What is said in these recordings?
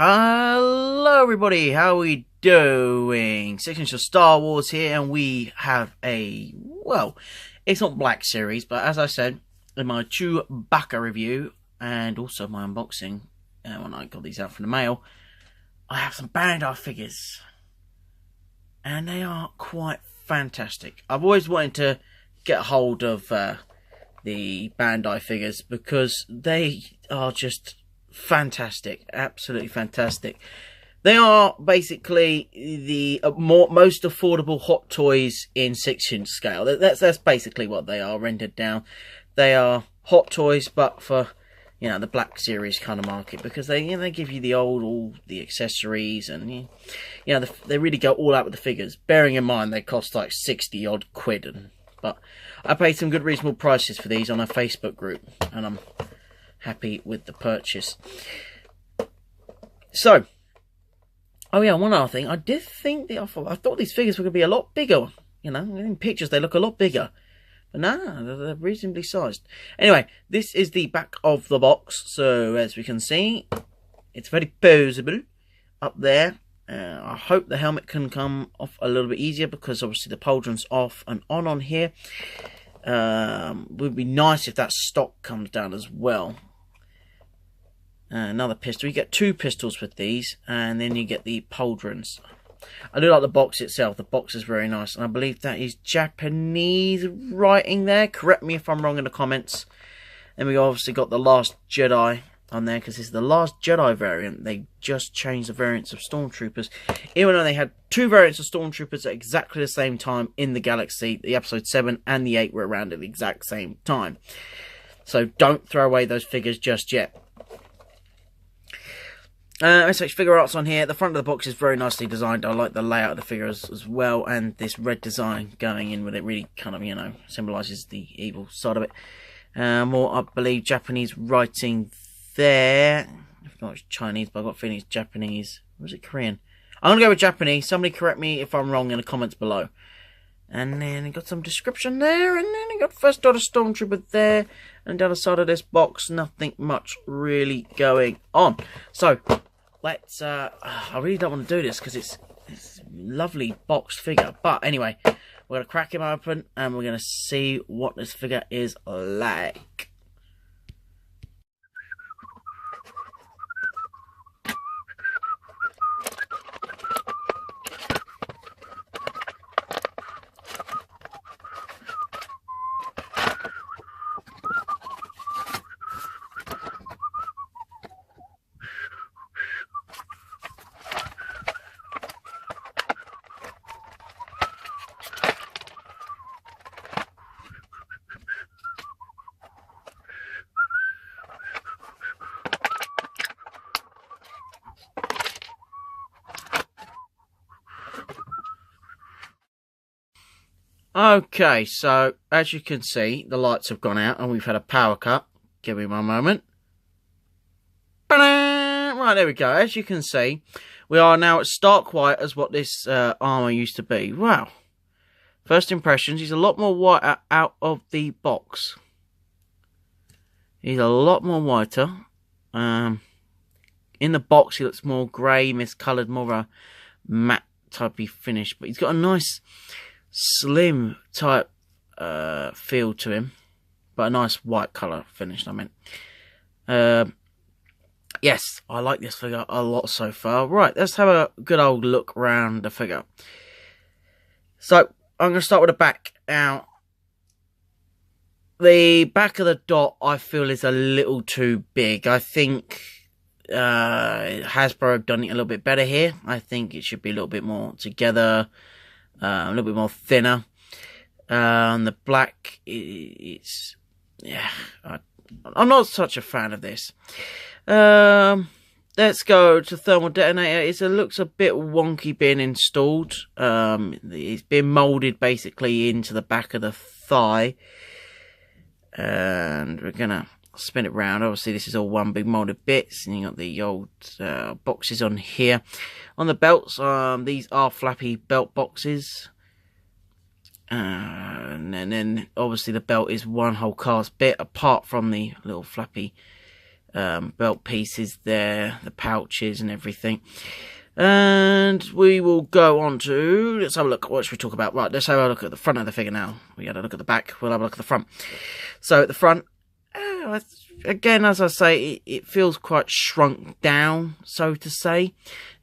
Hello everybody, how are we doing? 6-inch of Star Wars here, and we have a, well, it's not Black Series, but as I said in my Chewbacca review, and also my unboxing, when I got these out from the mail, I have some Bandai figures, and they are quite fantastic. I've always wanted to get hold of the Bandai figures, because they are just fantastic, absolutely fantastic. They are basically the most affordable Hot Toys in 6-inch scale. That's basically what they are, rendered down. They are Hot Toys, but for, you know, the Black Series kind of market, because they give you all the accessories, and you know, they really go all out with the figures. Bearing in mind they cost like 60 odd quid, but I paid some good reasonable prices for these on a Facebook group, and I'm happy with the purchase. So, oh yeah, one other thing. I did think I thought these figures were going to be a lot bigger. You know, in pictures they look a lot bigger, but no, they're reasonably sized. Anyway, this is the back of the box. So as we can see, it's very posable up there. I hope the helmet can come off a little bit easier, because obviously the pauldron's off and on here. Would be nice if that stock comes down as well. Another pistol. You get 2 pistols with these, and then you get the pauldrons. I do like the box itself. The box is very nice, and I believe that is Japanese writing there. Correct me if I'm wrong in the comments. And we obviously got the Last Jedi on there, because this is the Last Jedi variant. They just changed the variants of Stormtroopers, even though they had 2 variants of Stormtroopers at exactly the same time in the galaxy. The episode 7 and the 8 were around at the exact same time. So don't throw away those figures just yet. SH figure arts on here. The front of the box is very nicely designed. I like the layout of the figures as well, and this red design going in with it really kind of, you know, symbolises the evil side of it. More, I believe, Japanese writing there. If not, it's Chinese, but I've got a feeling it's Japanese. Or is it Korean? I'm going to go with Japanese. Somebody correct me if I'm wrong in the comments below. And then you got some description there, and then you got First Order Stormtrooper there, and down the side of this box, nothing much really going on. So let's. I really don't want to do this because it's a lovely boxed figure, but anyway, we're gonna crack him open and we're gonna see what this figure is like. Okay, so as you can see, the lights have gone out and we've had a power cut. Give me one moment. Right, there we go. As you can see, we are now at stark white as what this armour used to be. Wow. First impressions, he's a lot more white out of the box. He's a lot more whiter. In the box, he looks more grey, miscoloured, more of a matte typey finish. But he's got a nice slim type feel to him, but a nice white colour finish, I meant. Yes, I like this figure a lot so far. Right, let's have a good old look around the figure. So, I'm going to start with the back. Now, the back of the dot, I feel, is a little too big. I think Hasbro have done it a little bit better here. I think it should be a little bit more together. A little bit more thinner. The black, it's, yeah, I'm not such a fan of this. Let's go to thermal detonator. It looks a bit wonky being installed. It's been moulded basically into the back of the thigh. And we're going to spin it round. Obviously, this is all one big moulded bits. And you got the old boxes on here. On the belts, these are flappy belt boxes. And then obviously the belt is one whole cast bit, apart from the little flappy belt pieces there, the pouches and everything. And we will go on to, let's have a look. What should we talk about? Right, let's have a look at the front of the figure now. We had a look at the back, we'll have a look at the front. So at the front, again, as I say, it feels quite shrunk down, so to say.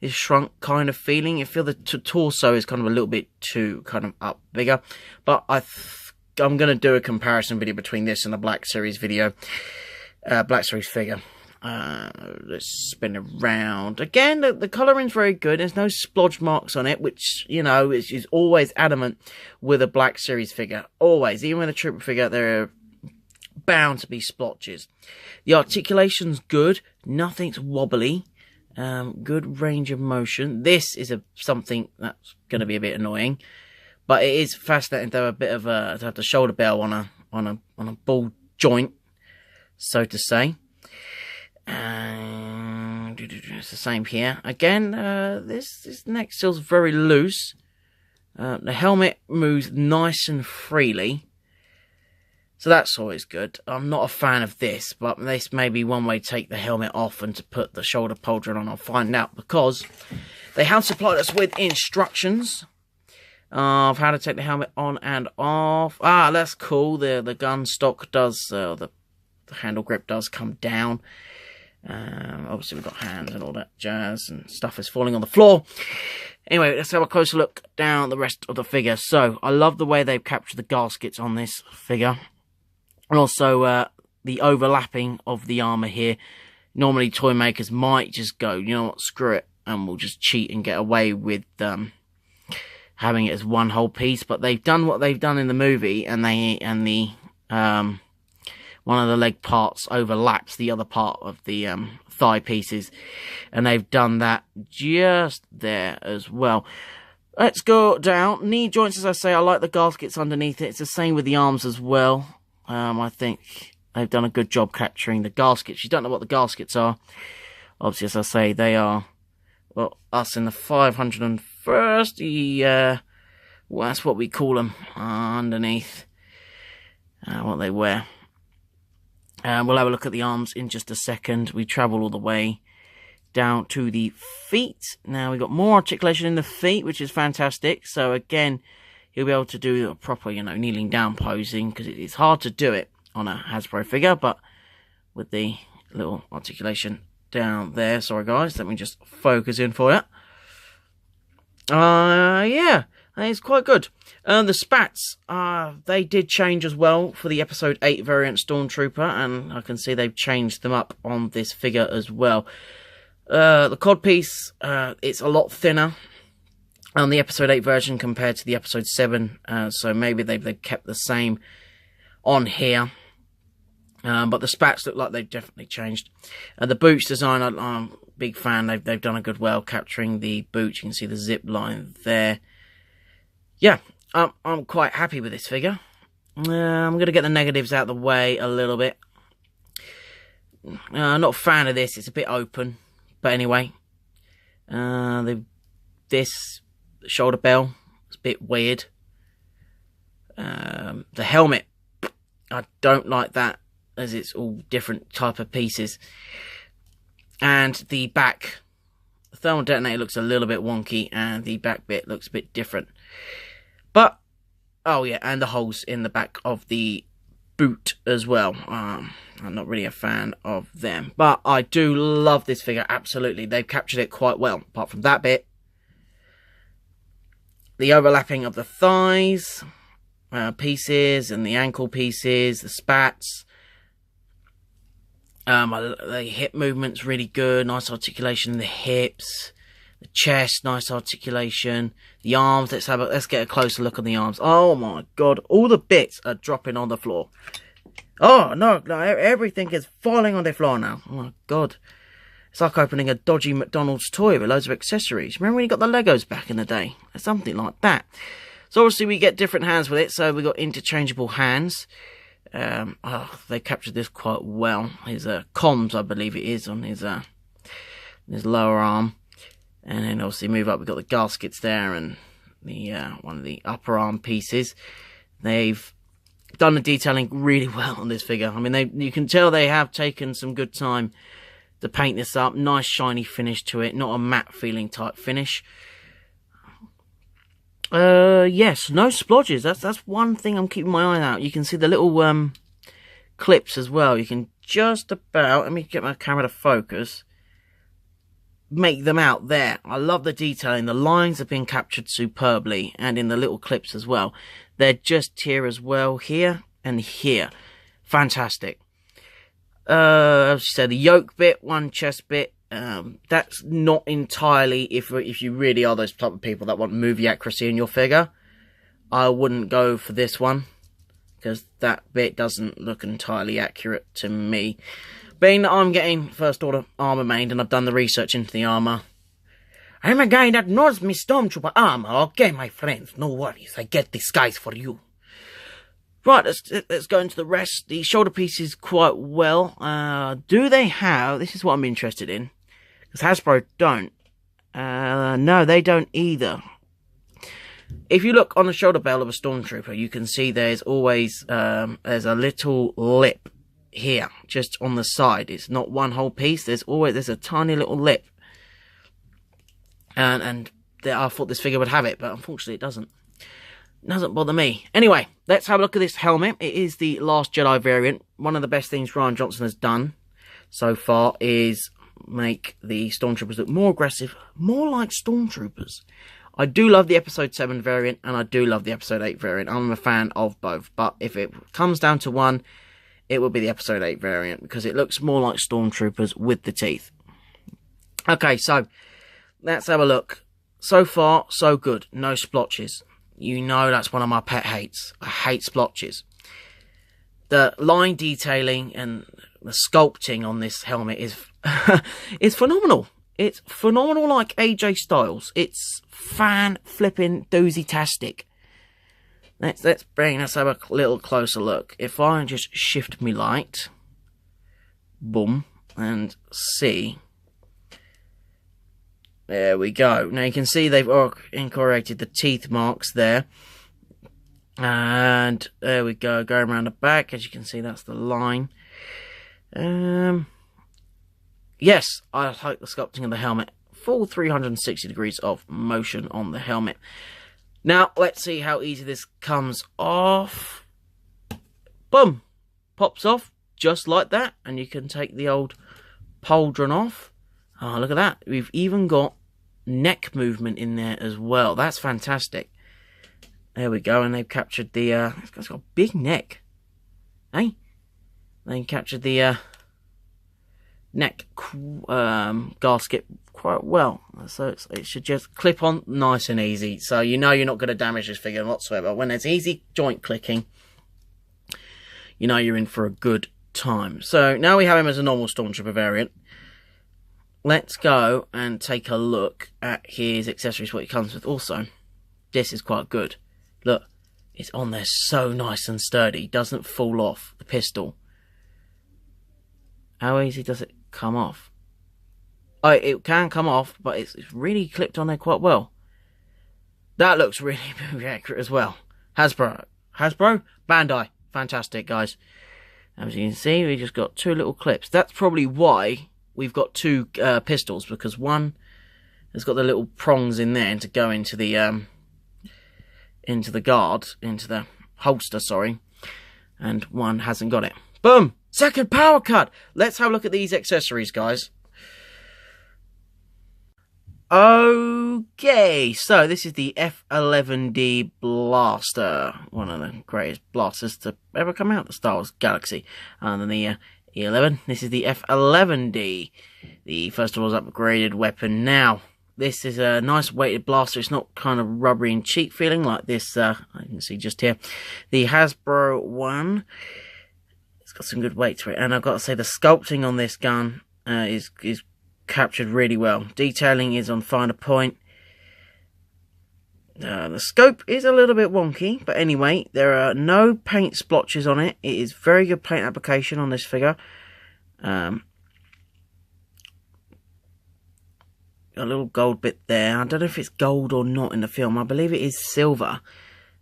This shrunk kind of feeling. You feel the torso is kind of a little bit too kind of up bigger. But I'm going to do a comparison video between this and the Black Series video. Black Series figure. Let's spin around. Again, the colouring's very good. There's no splodge marks on it, which, you know, is always adamant with a Black Series figure. Always. Even with a Trooper figure, there are bound to be splotches. The articulation's good. Nothing's wobbly. Good range of motion. This is something that's going to be a bit annoying, but it is fascinating to have a bit of to have the shoulder bell on a ball joint, so to say. And it's the same here. Again, this neck feels very loose. The helmet moves nice and freely, so that's always good. I'm not a fan of this, but this may be one way to take the helmet off and to put the shoulder pauldron on. I'll find out, because they have supplied us with instructions of how to take the helmet on and off. Ah, that's cool. The gun stock does, the handle grip does come down. Obviously we've got hands and all that jazz, and stuff is falling on the floor. Anyway, let's have a closer look down the rest of the figure. So, I love the way they've captured the gaskets on this figure. And also, the overlapping of the armour here. Normally, toy makers might just go, you know what, screw it, and we'll just cheat and get away with having it as one whole piece. But they've done what they've done in the movie, and one of the leg parts overlaps the other part of the thigh pieces, and they've done that just there as well. Let's go down. Knee joints, as I say, I like the gaskets underneath it. It's the same with the arms as well. I think they've done a good job capturing the gaskets. You don't know what the gaskets are. Obviously, as I say, they are, well, us in the 501st, well, that's what we call them, underneath what they wear. We'll have a look at the arms in just a second. We travel all the way down to the feet. Now, we've got more articulation in the feet, which is fantastic. So, again, he'll be able to do a proper, you know, kneeling down posing, because it's hard to do it on a Hasbro figure, but with the little articulation down there. Sorry, guys, let me just focus in for you. Yeah, it's quite good. The spats, they did change as well for the episode 8 variant Stormtrooper, and I can see they've changed them up on this figure as well. The codpiece, it's a lot thinner on the episode 8 version compared to the episode 7, so maybe they've kept the same on here. But the spats look like they've definitely changed. The boots design, I'm a big fan. They've done a good well capturing the boots. You can see the zip line there. Yeah, I'm quite happy with this figure. I'm going to get the negatives out of the way a little bit. I'm not a fan of this. It's a bit open. But anyway, this shoulder bell is a bit weird. The helmet, I don't like that, as it's all different type of pieces. And the back, the thermal detonator looks a little bit wonky, and the back bit looks a bit different. But, oh yeah, and the holes in the back of the boot as well. I'm not really a fan of them. But I do love this figure, absolutely. They've captured it quite well, apart from that bit. The overlapping of the thighs pieces and the ankle pieces, the spats. The hip movement's really good, nice articulation in the hips. The chest, nice articulation. The arms, let's get a closer look on the arms. Oh my god, all the bits are dropping on the floor. Oh no, everything is falling on the floor now. Oh my god. It's like opening a dodgy McDonald's toy with loads of accessories. Remember when you got the Legos back in the day? Something like that. So obviously we get different hands with it, so we got interchangeable hands. They captured this quite well. His comms, I believe it is, on his lower arm. And then obviously move up, we've got the gaskets there and the one of the upper arm pieces. They've done the detailing really well on this figure. I mean, you can tell they have taken some good time to paint this up. Nice shiny finish to it, not a matte feeling type finish. Yes, no splodges. That's one thing I'm keeping my eye out. You can see the little clips as well. You can just about, let me get my camera to focus, make them out there. I love the detailing. The lines have been captured superbly, and in the little clips as well. They're just here as well, here and here. Fantastic. As I said, the yoke bit, one chest bit. That's not entirely, if you really are those type of people that want movie accuracy in your figure, I wouldn't go for this one, because that bit doesn't look entirely accurate to me. Being that I'm getting first order armor made and I've done the research into the armor, I'm a guy that knows me Stormtrooper armor. Okay, my friends, no worries, I get disguise for you. Right, let's go into the rest. The shoulder pieces quite well. Do they have, this is what I'm interested in, because Hasbro don't. No, they don't either. If you look on the shoulder belt of a Stormtrooper, you can see there's always, there's a little lip here, just on the side. It's not one whole piece, there's a tiny little lip. And I thought this figure would have it, but unfortunately it doesn't. Doesn't bother me. Anyway, let's have a look at this helmet. It is the Last Jedi variant. One of the best things Rian Johnson has done so far is make the Stormtroopers look more aggressive, more like Stormtroopers. I do love the Episode 7 variant, and I do love the Episode 8 variant. I'm a fan of both, but if it comes down to one, it will be the Episode 8 variant, because it looks more like Stormtroopers with the teeth. Okay, so let's have a look. So far, so good. No splotches. You know that's one of my pet hates. I hate splotches. The line detailing and the sculpting on this helmet is is phenomenal. It's phenomenal, like AJ Styles. It's fan-flipping-doozy-tastic. Let's have a little closer look. If I just shift me light, boom, and see. There we go. Now you can see they've incorporated the teeth marks there. And there we go, going around the back. As you can see, that's the line. Yes, I like the sculpting of the helmet. Full 360 degrees of motion on the helmet. Now, let's see how easy this comes off. Boom! Pops off, just like that. And you can take the old pauldron off. Oh, look at that. We've even got neck movement in there as well. That's fantastic. There we go. And they've captured the... this guy's got a big neck. Hey? They captured the neck gasket quite well. So it should just clip on nice and easy. So you know you're not going to damage this figure whatsoever. When there's easy joint clicking, you know you're in for a good time. So now we have him as a normal Stormtrooper variant. Let's go and take a look at his accessories, what he comes with also. This is quite good. Look, it's on there so nice and sturdy. Doesn't fall off, the pistol. How easy does it come off? Oh, it can come off, but it's really clipped on there quite well. That looks really, really accurate as well. Hasbro? Bandai. Fantastic, guys. As you can see, we just got two little clips. That's probably why we've got two pistols, because one has got the little prongs in there to go into the holster, sorry, and one hasn't got it. Boom! Second power cut! Let's have a look at these accessories, guys. Okay, so this is the F11D Blaster, one of the greatest blasters to ever come out of the Star Wars galaxy. And then the E11, this is the F11D, the first of all's upgraded weapon. Now, this is a nice weighted blaster. It's not kind of rubbery and cheap feeling like this, I can see just here. The Hasbro one, it's got some good weight to it. And I've got to say, the sculpting on this gun is captured really well. Detailing is on finer point. The scope is a little bit wonky, but anyway, there are no paint splotches on it. It is very good paint application on this figure. Got a little gold bit there. I don't know if it's gold or not in the film. I believe it is silver.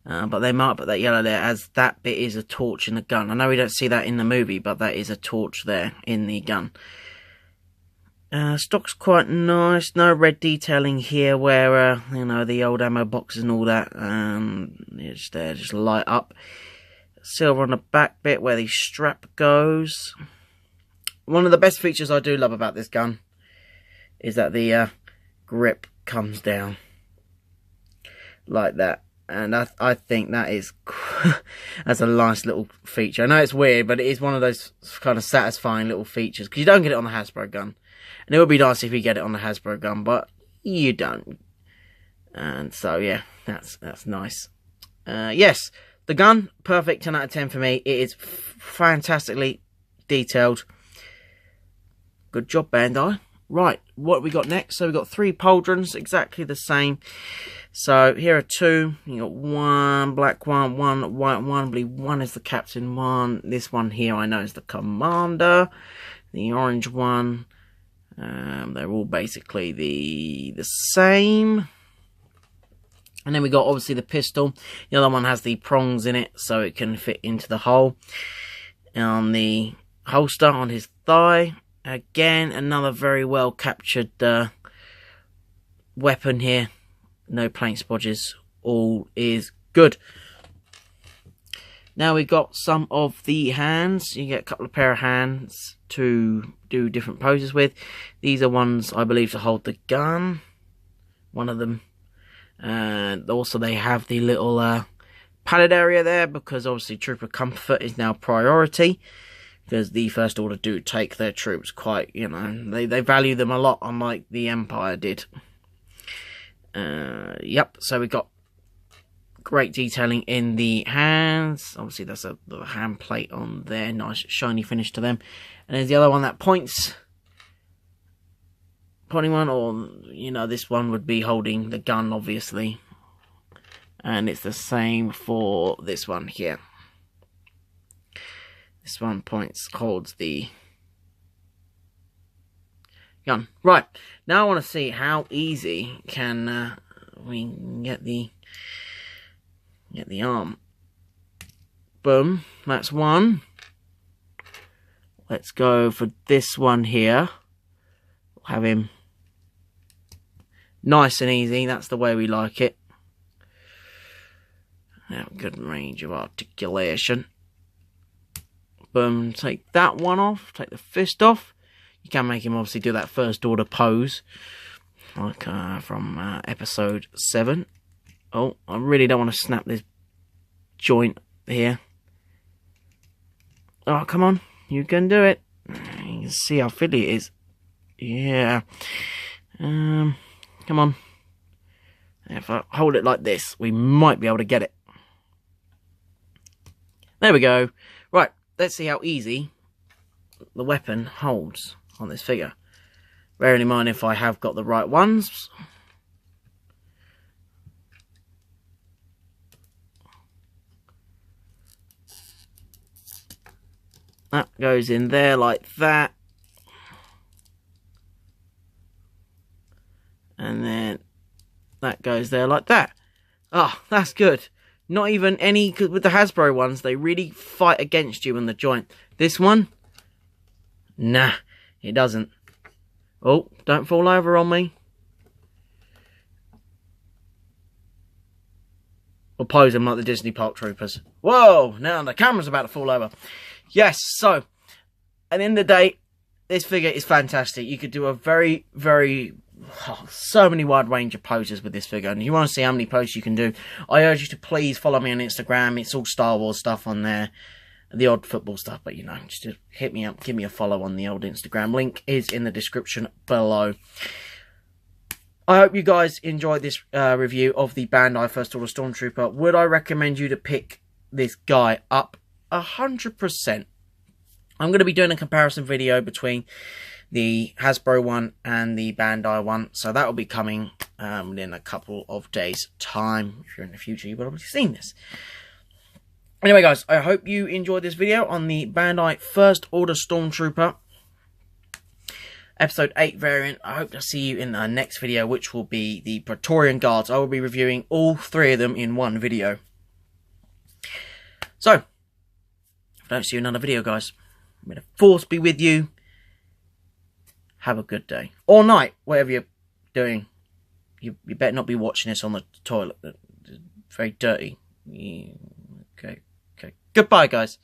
But they might put that yellow there as that bit is a torch in the gun. I know we don't see that in the movie, but that is a torch there in the gun. Stock's quite nice. No red detailing here where, you know, the old ammo boxes and all that. It's there, just light up. Silver on the back bit where the strap goes. One of the best features I do love about this gun is that the grip comes down like that. And I think that is that's a nice little feature. I know it's weird, but it is one of those kind of satisfying little features. Because you don't get it on the Hasbro gun. And it would be nice if you get it on the Hasbro gun, but you don't. And so, yeah, that's nice. Yes, the gun, perfect, 10 out of 10 for me. It is fantastically detailed. Good job, Bandai. Right, what we got next? So we've got 3 pauldrons, exactly the same. So here are 2. You got 1 black one, 1 white one. I believe 1 is the captain one. This one here I know is the commander. The orange one. They're all basically the same. And then we got obviously the pistol. The other one has the prongs in it, so it can fit into the hole. On the holster on his thigh. Again, another very well captured weapon here. No paint spodges. All is good. Now we've got some of the hands. You get a couple of pair of hands to do different poses with. These are ones, I believe, to hold the gun. One of them. And also they have the little padded area there, because obviously trooper comfort is now priority. Because the First Order do take their troops quite, you know, they value them a lot, unlike the Empire did. Yep, so we've got great detailing in the hands. Obviously, that's the hand plate on there. Nice shiny finish to them. And there's the other one that pointing one, or, you know, this one would be holding the gun, obviously. And it's the same for this one here. This one holds the gun. Right, now I want to see how easy can we get the arm. Boom, that's one. Let's go for this one here. We'll have him nice and easy. That's the way we like it. Have good range of articulation. Boom, take that one off. Take the fist off. You can make him obviously do that First Order pose, like from episode 7. Oh, I really don't want to snap this joint here. Oh, come on. You can do it. You can see how fiddly it is. Yeah. Come on. If I hold it like this, we might be able to get it. There we go. Right, let's see how easy the weapon holds on this figure. Bearing in mind if I have got the right ones. That goes in there like that. And then that goes there like that. Oh, that's good. Not even any, because with the Hasbro ones, they really fight against you in the joint. This one, nah, it doesn't. Oh, don't fall over on me. Or pose them like the Disney Park Troopers. Whoa, now the camera's about to fall over. Yes, so, at the end of the day, this figure is fantastic. You could do a very, so many wide range of poses with this figure. And if you want to see how many poses you can do, I urge you to please follow me on Instagram. It's all Star Wars stuff on there. The odd football stuff, but you know, just hit me up, give me a follow on the old Instagram. Link is in the description below. I hope you guys enjoyed this review of the Bandai First Order Stormtrooper. Would I recommend you to pick this guy up? 100%. I'm going to be doing a comparison video between the Hasbro one and the Bandai one, so that will be coming within a couple of days' time. If you're in the future, you've obviously seen this. Anyway, guys, I hope you enjoyed this video on the Bandai First Order Stormtrooper Episode 8 variant. I hope to see you in the next video, which will be the Praetorian Guards. I will be reviewing all 3 of them in one video. So, if I don't see you in another video, guys, may the force be with you. Have a good day. Or night, whatever you're doing. You better not be watching this on the toilet. It's very dirty. Okay. Goodbye, guys.